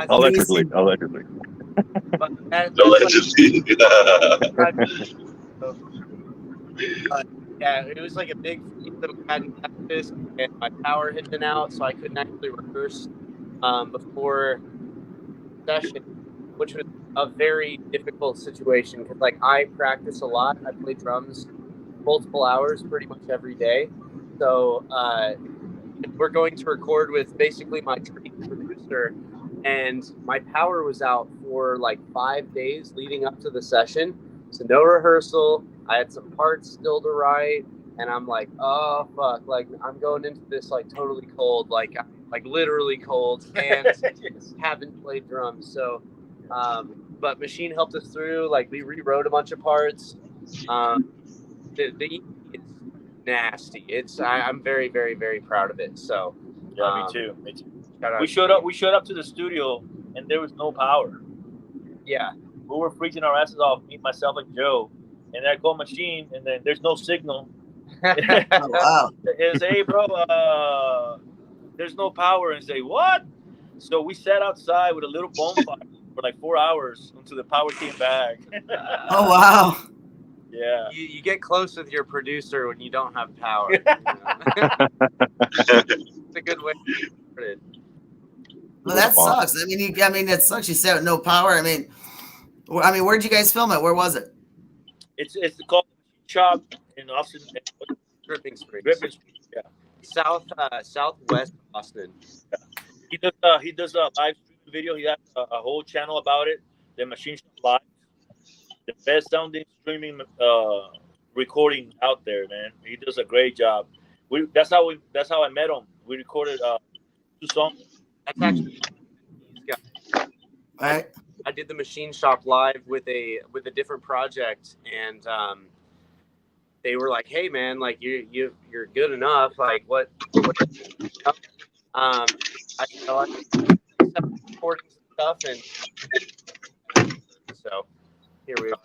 Allegedly. Allegedly. Yeah, it was like a big this, and my power had been out, so I couldn't actually rehearse before session, which was a very difficult situation because, like, I practice a lot. I play drums multiple hours pretty much every day. So we're going to record with basically my trained producer, and my power was out for like 5 days leading up to the session. So no rehearsal. I had some parts still to write, and I'm like, oh fuck, like I'm going into this like totally cold, like literally cold, and haven't played drums. So, but Machine helped us through. Like we rewrote a bunch of parts. The EP is nasty. I'm very, very, very proud of it. So yeah, me too. We showed up to the studio and there was no power. Yeah. we were freezing our asses off, me, myself, and Joe. And I call machine, and then there's no signal. Oh, wow. And say, hey, bro, there's no power. And say, what? So we sat outside with a little bonfire for like 4 hours until the power came back. Oh, wow. Yeah. You get close with your producer when you don't have power. It's a good way to put it. Well, that sucks. I mean, that sucks. You said no power. I mean, where'd you guys film it? Where was it? It's called Shop in Austin. Dripping Springs. Dripping Springs, yeah. Southwest Austin. Yeah. He does a live stream video. He has a whole channel about it. The Machine Shop Live. The best sounding streaming recording out there, man. He does a great job. That's how I met him. We recorded 2 songs. That's actually Right. I did the Machine Shop Live with a different project, and they were like, "Hey, man, like you're good enough. Like what?" I recording stuff, and so here we are.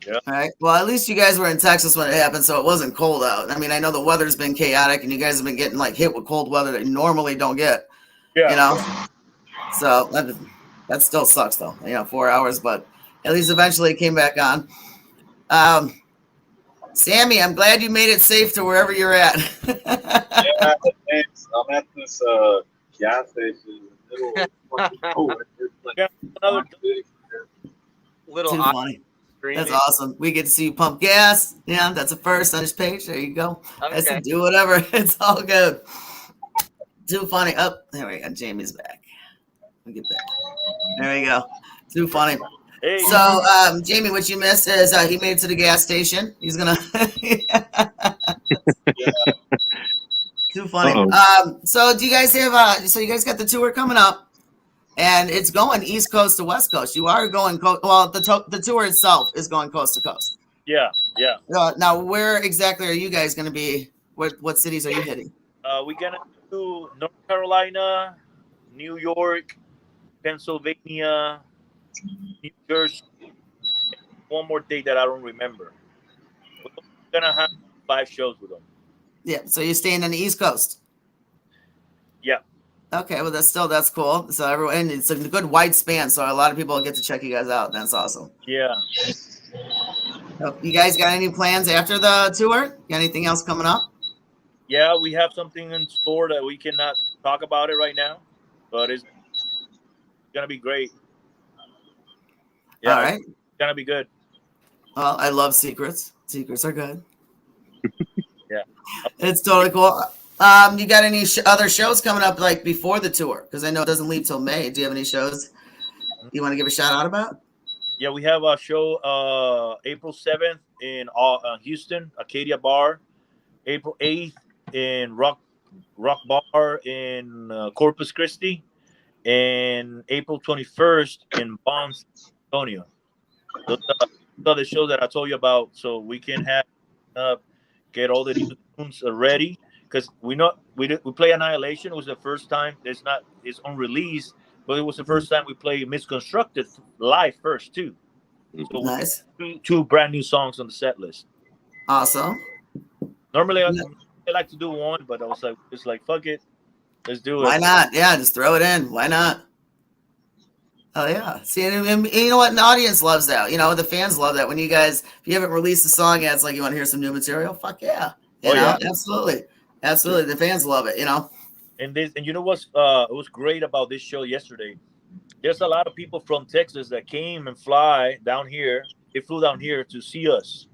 Yeah. All right. Well, at least you guys were in Texas when it happened, so it wasn't cold out. I mean, I know the weather's been chaotic, and you guys have been getting like hit with cold weather that you normally don't get. Yeah. You know. So that still sucks, though. 4 hours, but at least eventually it came back on. Sammy, I'm glad you made it safe to wherever you're at. Yeah, thanks. I'm at this gas station. Little Too funny. That's awesome. We get to see you pump gas. Yeah, that's a first on his page. There you go. I said do whatever. It's all good. Too funny. Oh, there we go. Jamie's back. Let me get back. There we go. Too funny. Hey. So, Jamie, what you missed is he made it to the gas station. He's gonna. Too funny. So, do you guys have? So, you guys got the tour coming up, and it's going East Coast to West Coast. You are going. Well, the tour itself is going coast to coast. Yeah. Now, where exactly are you guys going to be? What cities are you hitting? We're gonna do North Carolina, New York, Pennsylvania, New Jersey. One more date that I don't remember. We're gonna have 5 shows with them. Yeah, so you're staying on the East Coast. Yeah. Okay, well that's cool. So everyone, and it's a good wide span, so a lot of people get to check you guys out. That's awesome. Yeah. So you guys got any plans after the tour? Got anything else coming up? Yeah, we have something in store that we cannot talk about it right now, but it's gonna be great. Yeah, all right. It's gonna be good. Well, I love secrets. Secrets are good. Yeah, it's totally cool. You got any other shows coming up like before the tour? Because I know it doesn't leave till May. Do you have any shows you want to give a shout out about? Yeah, we have a show April 7th in Houston, Acadia Bar. April 8th in Rock Bar in Corpus Christi, and April 21st in Bon Antonio. Those are the shows that I told you about, so we can have get all the tunes ready, because we play Annihilation. It was the first time. It's unreleased, but it was the first time we played Misconstructed live first too. So nice. Two brand new songs on the set list. Awesome. Normally, I like to do one, but I was like, it's like, fuck it. Let's do it. Why not? Yeah, just throw it in. Why not? Oh, yeah. See, and you know what? And the audience loves that. The fans love that. When you guys, if you haven't released a song yet, it's like, you want to hear some new material? Fuck yeah. Yeah. Absolutely. Absolutely. The fans love it, And you know what's it was great about this show yesterday? There's a lot of people from Texas that came and fly down here. They flew down here to see us.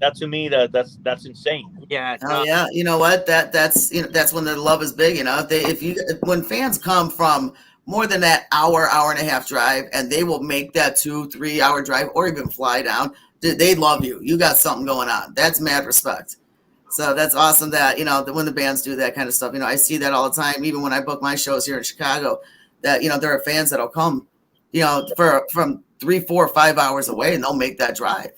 That to me, that's insane. Yeah. Oh yeah. You know what? That's when the love is big. When fans come from more than that hour and a half drive, and they will make that 2-3 hour drive or even fly down, they love you. You got something going on. That's mad respect. So that's awesome that when the bands do that kind of stuff. I see that all the time. Even when I book my shows here in Chicago, that there are fans that'll come, from 3, 4, 5 hours away, and they'll make that drive.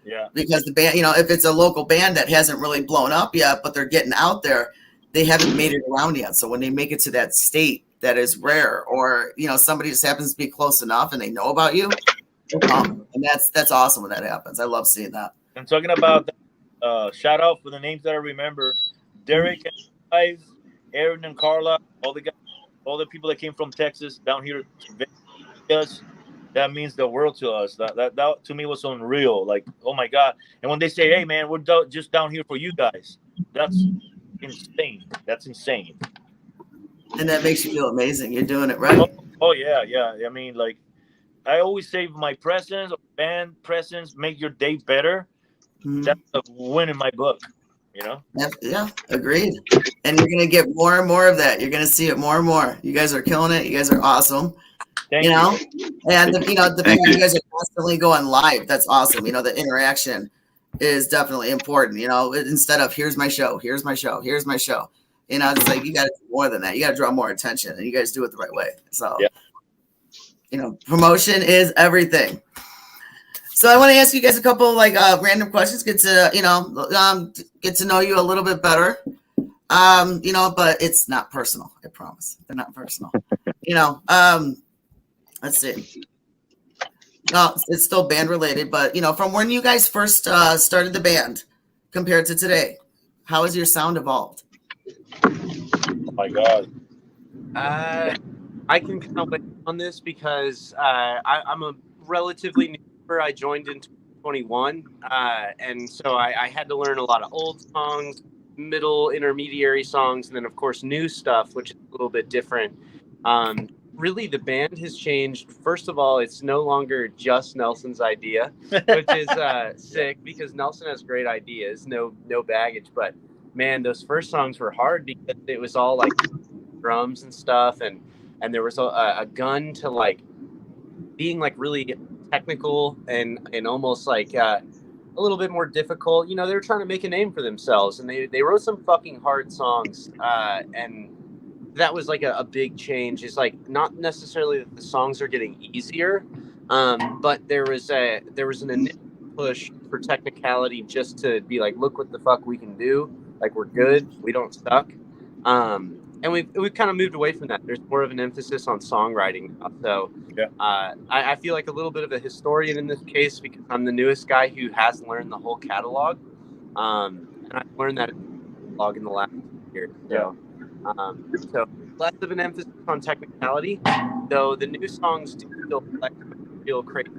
Yeah. Because the band, if it's a local band that hasn't really blown up yet, but they're getting out there, they haven't made it around yet. So when they make it to that state, that is rare, or somebody just happens to be close enough and they know about you, they'll come. And that's awesome when that happens. I love seeing that. I'm talking about shout out for the names that I remember: Derek and guys, Aaron and Carla, all the guys, all the people that came from Texas down here to Vegas. That means the world to us. That to me was unreal. Like, oh my god! And when they say, "Hey man, we're just down here for you guys," that's insane. That's insane. And that makes you feel amazing. You're doing it right. Oh yeah, yeah. I mean, like, I always say my presence or band presence make your day better. Mm-hmm. That's a win in my book, Yeah, agreed. And you're gonna get more and more of that. You're gonna see it more and more. You guys are killing it. You guys are awesome. Thank you. And the fact that you guys are constantly going live, that's awesome. The interaction is definitely important. Instead of here's my show, here's my show, here's my show. It's like you got to do more than that. You got to draw more attention, and you guys do it the right way. So, promotion is everything. So I want to ask you guys a couple random questions. Get to get to know you a little bit better. But it's not personal. I promise. They're not personal. Let's see. No, it's still band related, but from when you guys first started the band compared to today, how has your sound evolved? Oh my god. I can kind of wait on this because I'm a relatively new member. I joined in 2021, and so I had to learn a lot of old songs, middle, intermediary songs, and then of course new stuff, which is a little bit different. Really, the band has changed. First of all, it's no longer just Nelson's idea, which is sick because Nelson has great ideas, no baggage. But man, those first songs were hard because it was all like drums and stuff, and there was a gun to like being like really technical and almost like a little bit more difficult. They were trying to make a name for themselves, and they wrote some fucking hard songs, and that was like a big change. It's like not necessarily that the songs are getting easier, but there was an initial push for technicality just to be like, look what the fuck we can do. Like, we're good, we don't suck. And we've kind of moved away from that. There's more of an emphasis on songwriting. So I feel like a little bit of a historian in this case because I'm the newest guy who has learned the whole catalog. And I've learned that catalog in the last year. So, so less of an emphasis on technicality, though the new songs do feel crazy.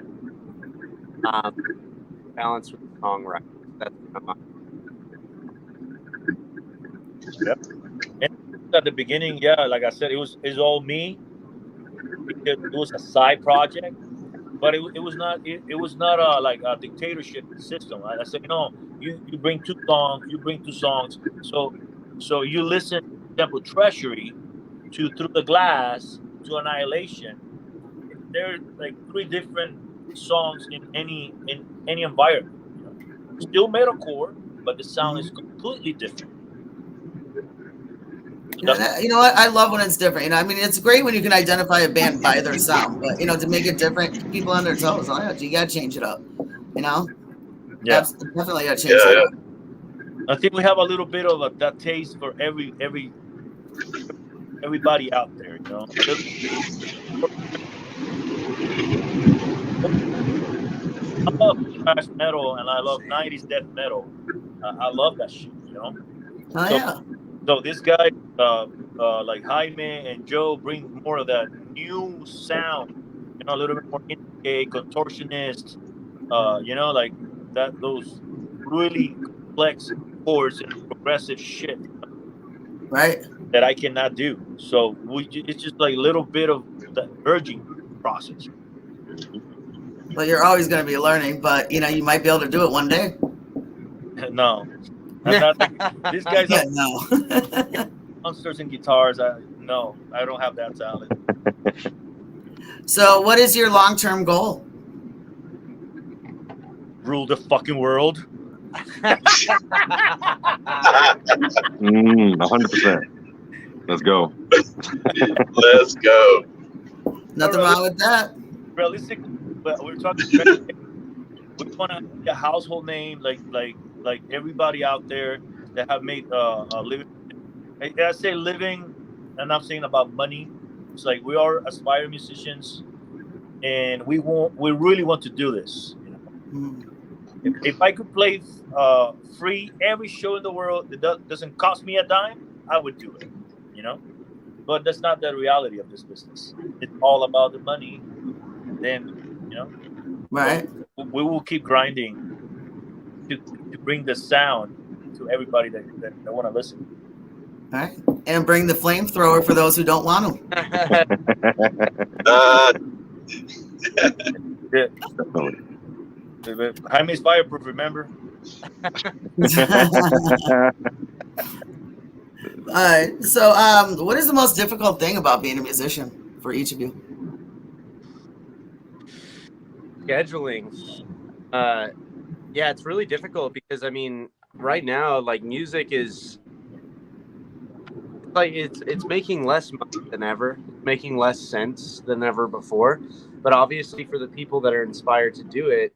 Balance with the songwriting. That's Yep. And at the beginning, like I said, it's all me because it was a side project, but it was not like a dictatorship system. I said, you bring two songs, so you listen to Temple Treasury to Through the Glass to Annihilation. There are like three different songs in any environment. Still metalcore, but the sound is completely different. I love when it's different. I mean, it's great when you can identify a band by their sound, but to make it different, keep people on their toes. You gotta change it up. Yeah, definitely gotta change it up. I think we have a little bit of that taste for everybody out there. I love thrash metal and I love 90s death metal. I love that shit. So this guy, like Jaime and Joe, bring more of that new sound, a little bit more intricate, contortionist, like that, those really complex chords and progressive shit, right? That I cannot do. So it's just like a little bit of the urging process. Well, you're always going to be learning, but you might be able to do it one day. No. These guys no. monsters and guitars. I don't have that talent. So what is your long-term goal? Rule the fucking world. 100%. Let's go. Let's go. Nothing wrong with that. Realistically, but we're talking. We want to be a household name, like everybody out there that have made a living. I say living, and I'm saying about money. It's like we are aspiring musicians, and we really want to do this. You know? If I could play free every show in the world that doesn't cost me a dime, I would do it. You know, but that's not the reality of this business. It's all about the money. Then, you know, Right. we will keep grinding to bring the sound to everybody that want to listen. All right. And bring the flamethrower for those who don't want them. Yeah. Jaime's fireproof, remember? All right. So, what is the most difficult thing about being a musician for each of you? Scheduling. Yeah, it's really difficult because I mean, right now, like music is like it's making less money than ever, making less sense than ever before. But obviously, for the people that are inspired to do it,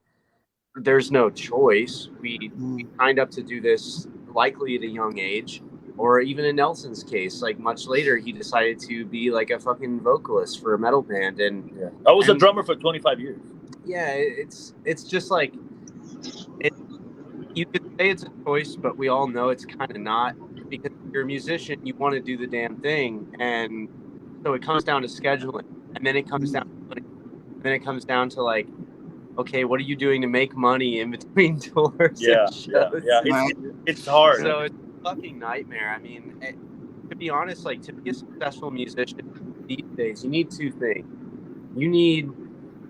there's no choice. We signed up to do this likely at a young age, or even in Nelson's case, like much later, he decided to be like a fucking vocalist for a metal band. And yeah. I was a drummer for 25 years. Yeah, it's just like you could say it's a choice, but we all know it's kind of not, because if you're a musician, you want to do the damn thing, and so it comes down to scheduling, and then it comes down to money, and then it comes down to like, okay, what are you doing to make money in between tours? Yeah. It's hard. So it's a fucking nightmare. I mean, to be honest, like to be a successful musician these days, you need two things. You need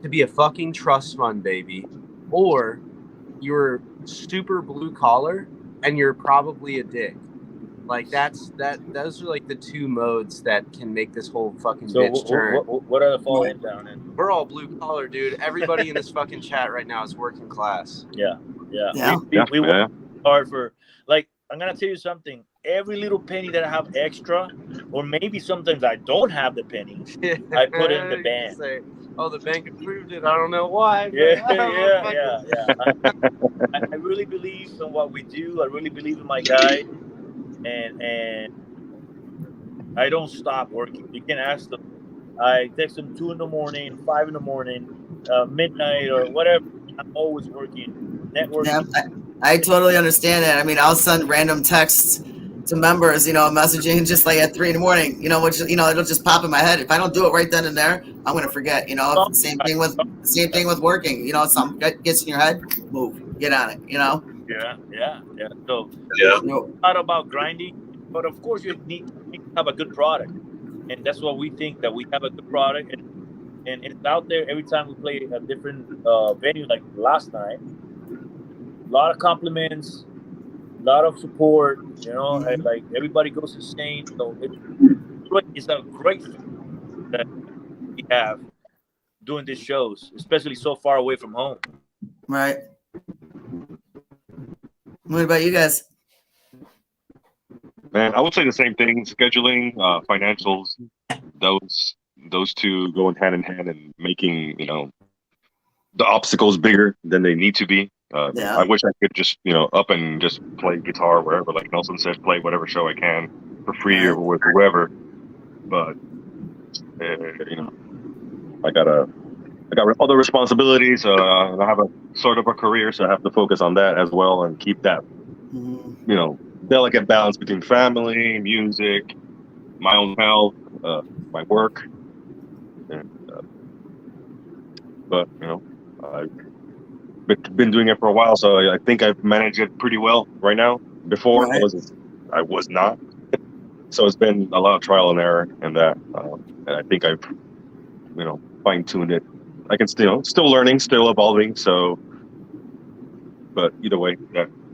to be a fucking trust fund baby, or you're super blue collar and you're probably a dick. Like those are like the two modes that can make this whole fucking bitch turn. What are the falling down in? We're all blue collar, dude. Everybody in this fucking chat right now is working class. Yeah. We Yeah. work hard for, like, I'm gonna tell you something. Every little penny that I have extra, or maybe sometimes I don't have the penny, I put in the band. Say, oh, the bank approved it. I don't know why. Yeah. I really believe in what we do. I really believe in my guy, and I don't stop working. You can ask them. I text them 2 in the morning, 5 in the morning, midnight, or whatever. I'm always working, networking. Yeah, I totally understand that. I mean, I'll send random texts to members, messaging just like at 3 in the morning, which, it'll just pop in my head. If I don't do it right then and there, I'm going to forget, same thing with working, something gets in your head, move, get on it, Yeah. So it's not about grinding, but of course you need to have a good product. And that's what we think, that we have a good product, and it's out there every time we play a different venue, like last night. A lot of compliments, a lot of support, and like everybody goes insane. So it's a great thing that we have doing these shows, especially so far away from home. Right. What about you guys? Man, I would say the same thing. Scheduling, financials, those two going hand in hand, and making the obstacles bigger than they need to be. I wish I could just up and just play guitar wherever, like Nelson says, play whatever show I can for free or with whoever. But I got other responsibilities. I have a sort of a career, so I have to focus on that as well and keep that delicate balance between family, music, my own health, my work. And, but I've been doing it for a while, so I think I've managed it pretty well right now. Before I was not. So it's been a lot of trial and error in that, and I think I've fine-tuned it. I can still learning, still evolving. So, but either way,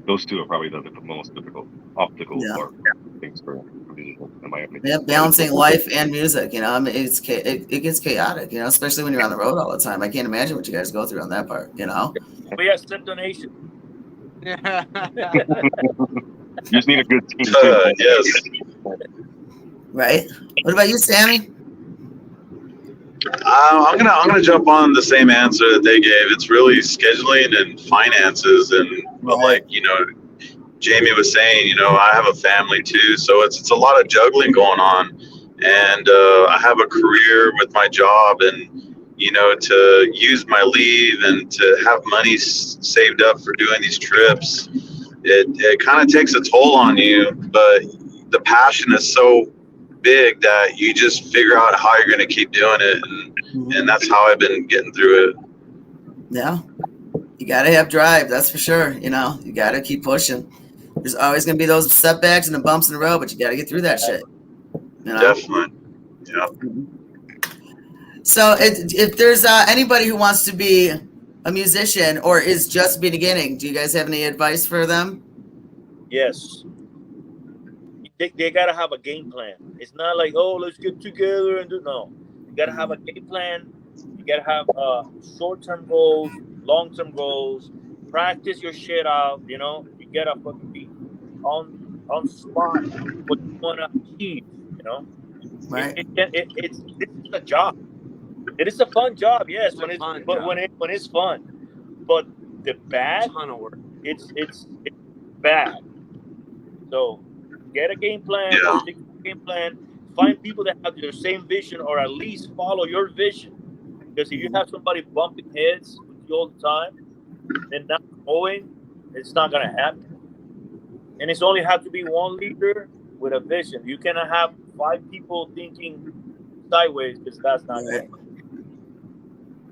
those two are probably the most difficult obstacles or things for musicians, in my opinion. Yeah, balancing life and music. I mean, it gets chaotic. Especially when you're on the road all the time. I can't imagine what you guys go through on that part. We have sent donation. You just need a good team. Yes. Right. What about you, Sammy? I'm gonna jump on the same answer that they gave. It's really scheduling and finances, but like Jamie was saying, I have a family too, so it's a lot of juggling going on, and I have a career with my job, and to use my leave and to have money saved up for doing these trips, it kind of takes a toll on you, but the passion is so big that you just figure out how you're going to keep doing it, and that's how I've been getting through it. Yeah, you got to have drive, that's for sure. You got to keep pushing. There's always going to be those setbacks and the bumps in the road, but you got to get through that shit. Definitely. Yeah. So if there's anybody who wants to be a musician or is just beginning, do you guys have any advice for them? Yes. They got to have a game plan. It's not like, oh, let's get together and do. No. You got to have a game plan. You got to have short-term goals, long-term goals. Practice your shit out, You got to fucking be on spot what you want to achieve, Right. It's a job. It is a fun job, yes, when it's fun. But the bad, ton of work. It's bad. So get a game plan. Yeah. Stick to the game plan. Find people that have your same vision, or at least follow your vision. Because if you have somebody bumping heads with you all the time and not going, it's not gonna happen. And it's only have to be one leader with a vision. You cannot have 5 people thinking sideways, because that's not Right. it.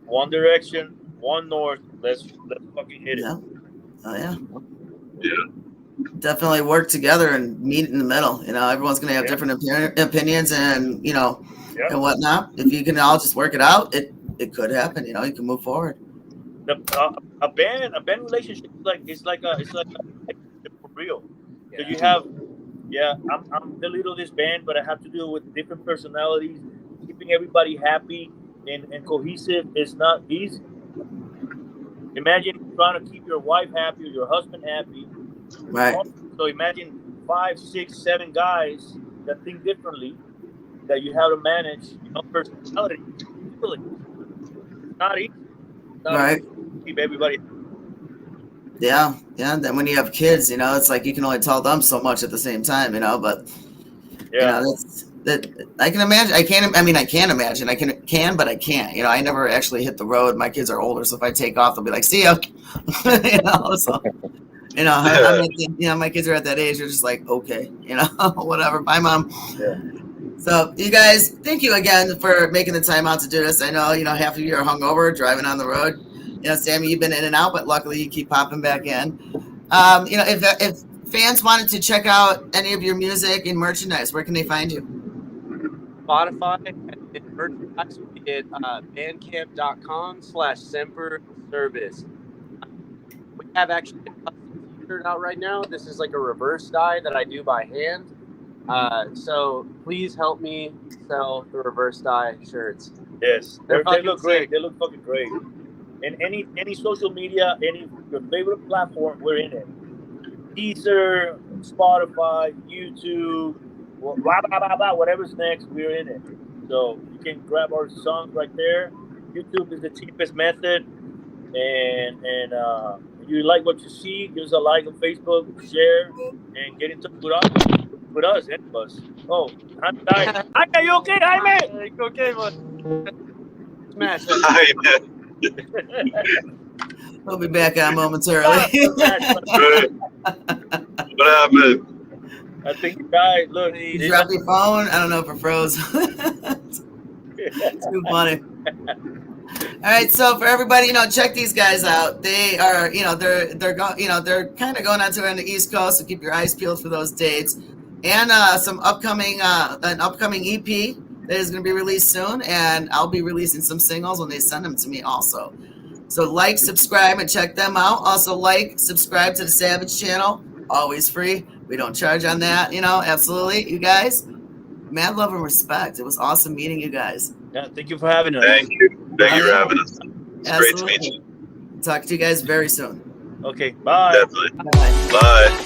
One direction, one north. Let's fucking hit it. Yeah. Oh yeah. Yeah. Definitely work together and meet in the middle. Everyone's going to have different opinions and and whatnot. If you can all just work it out, it could happen. You can move forward. A band relationship is like a for real. So you have, I'm the leader of this band, but I have to deal with different personalities. Keeping everybody happy and cohesive is not easy. Imagine trying to keep your wife happy or your husband happy. Right. So imagine 5, 6, 7 guys that think differently that you have to manage, personality. It's not easy. Right. Keep everybody. Yeah. And then when you have kids, it's like you can only tell them so much at the same time, but I can imagine. I can't imagine. I can, but I can't. I never actually hit the road. My kids are older, so if I take off, they'll be like, "See ya." So, my kids are at that age. They're just like, okay, whatever. Bye, Mom. Yeah. So, you guys, thank you again for making the time out to do this. I know, half of you are hungover driving on the road. Sammy, you've been in and out, but luckily you keep popping back in. If fans wanted to check out any of your music and merchandise, where can they find you? Spotify and merchandise at bandcamp.com/Semper Acerbus. We have actually a custom t-shirt out right now. This is like a reverse dye that I do by hand. So please help me sell the reverse dye shirts. Yes, they look great. Sick. They look fucking great. And any social media, your favorite platform, we're in it. Deezer, Spotify, YouTube, whatever's next, we're in it. So you can grab our songs right there. YouTube is the cheapest method, and if you like what you see, give us a like on Facebook, share, and get in touch with us, any of us. Oh, I'm dying. Are you okay, Jaime? Okay, man. Smash. We'll be back on momentarily. What happened? I think the guy, look, You dropped your phone? I don't know if it froze. It's too funny. All right, so for everybody, check these guys out. They are, they're kind of going on to on the East Coast, so keep your eyes peeled for those dates. And an upcoming EP that is going to be released soon, and I'll be releasing some singles when they send them to me also. So like, subscribe, and check them out. Also subscribe to the Savage channel. Always free. We don't charge on that, absolutely. You guys, mad love and respect. It was awesome meeting you guys. Yeah, thank you for having us. Thank you for having us. It's great to meet you. Talk to you guys very soon. Okay, bye. Definitely. Bye. Bye.